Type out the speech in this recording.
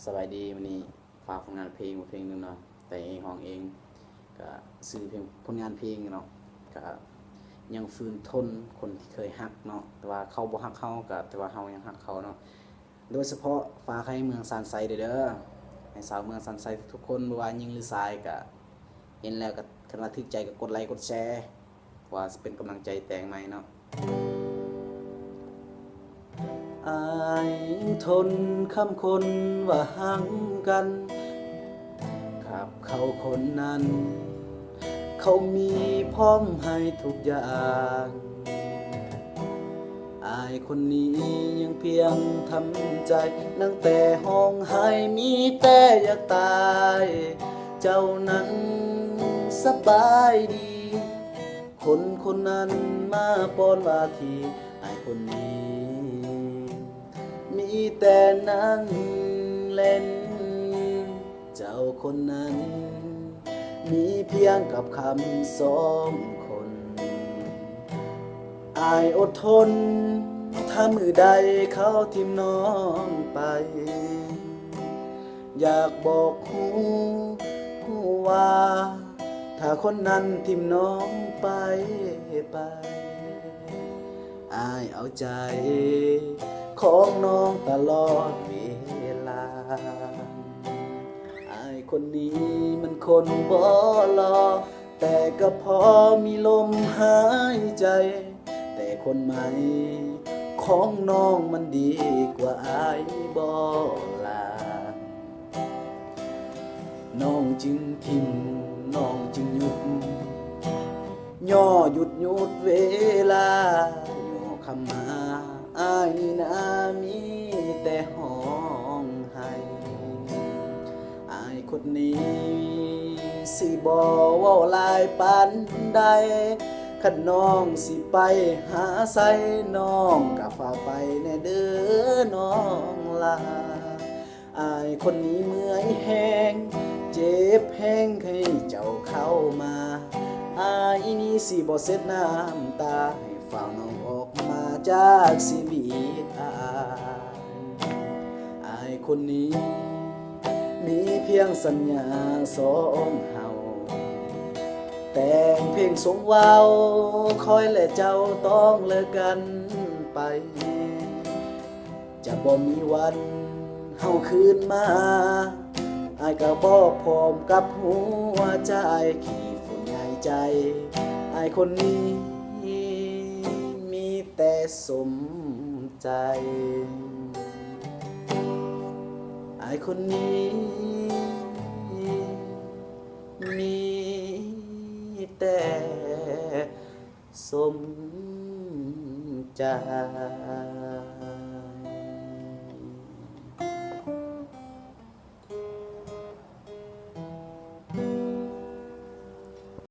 สบายดีวันนี้ฝากผลงานเพลงเพลงหนึงเนาะแต่งเองของเองก็ซื้อเพลงผลงานเพลงเนาะก็ยังฟื้นทนคนที่เคยฮักเนาะแต่ว่าเขาบ่ฮักเขาก็แต่ว่าเฮายังฮักเขาเนาะโดยเฉพาะฝากให้เมืองซานไซเด้อให้สาวเมืองซานไซทุกคนบ่ว่าหญิงหรือชายก็เห็นแล้วก็คันว่าถึกใจก็กดไลค์กดแชร์ว่าสิเป็นกำลังใจแต่งใหม่เนาะ อายทนคำคนว่าหักกันกับเขาคนนั้น เขามีพร้อมให้ทุกอย่างอายคนนี้ยังเพียงทำใจนั่งแต่ห้องไห้มีแต่อยากตาย เจ้านั้นสบายดี คนคนนั้นมาป้อนว่าทีอายคนนี้ มีแต่นั่งเล่น เจ้าคนนั้น มีเพียงกับคำสองคน อายอดทน ถ้ามือใดเขาทิมน้องไป อยากบอกหูว่า ถ้าคนนั้นทิมน้องไป อายเอาใจ ของน้องตลอดเวลาอายคนนี้มันคนบ่หล่อแต่ก็พอมีลมหายใจ แต่คนใหม่ของน้องมันดีกว่าอายบ่ลาน้องจึงทิมน้องจึงหยุดย่อหยุดเวลาย่อคำมาอายนามีแต่ห้องให้อายคนนี้สิบ่เว้าหลายปานใดคันน้องสิไปหาไสน้องก็ฝากไปแน่เด้อน้องลาอายคนนี้เมื่อยแห้งเจ็บแห้งให้เจ้าเข้ามาอายนี้สิบ่เส็ดน้ำตาให้ฝ่าน้องออกมาจากชีวิตอายคนนี้ มีเพียงสัญญาสองเฮาแต่งเพลงสงว้าวคอยและเจ้าต้องเลิกกันไป จะบ่มีวันเฮาคืนมาอายก็บอกพร้อมกับหัวใจขี้ฝุ่นใหญ่ใจอายคนนี้มีแต่สมใจอายคนนี้มีแต่สมใจ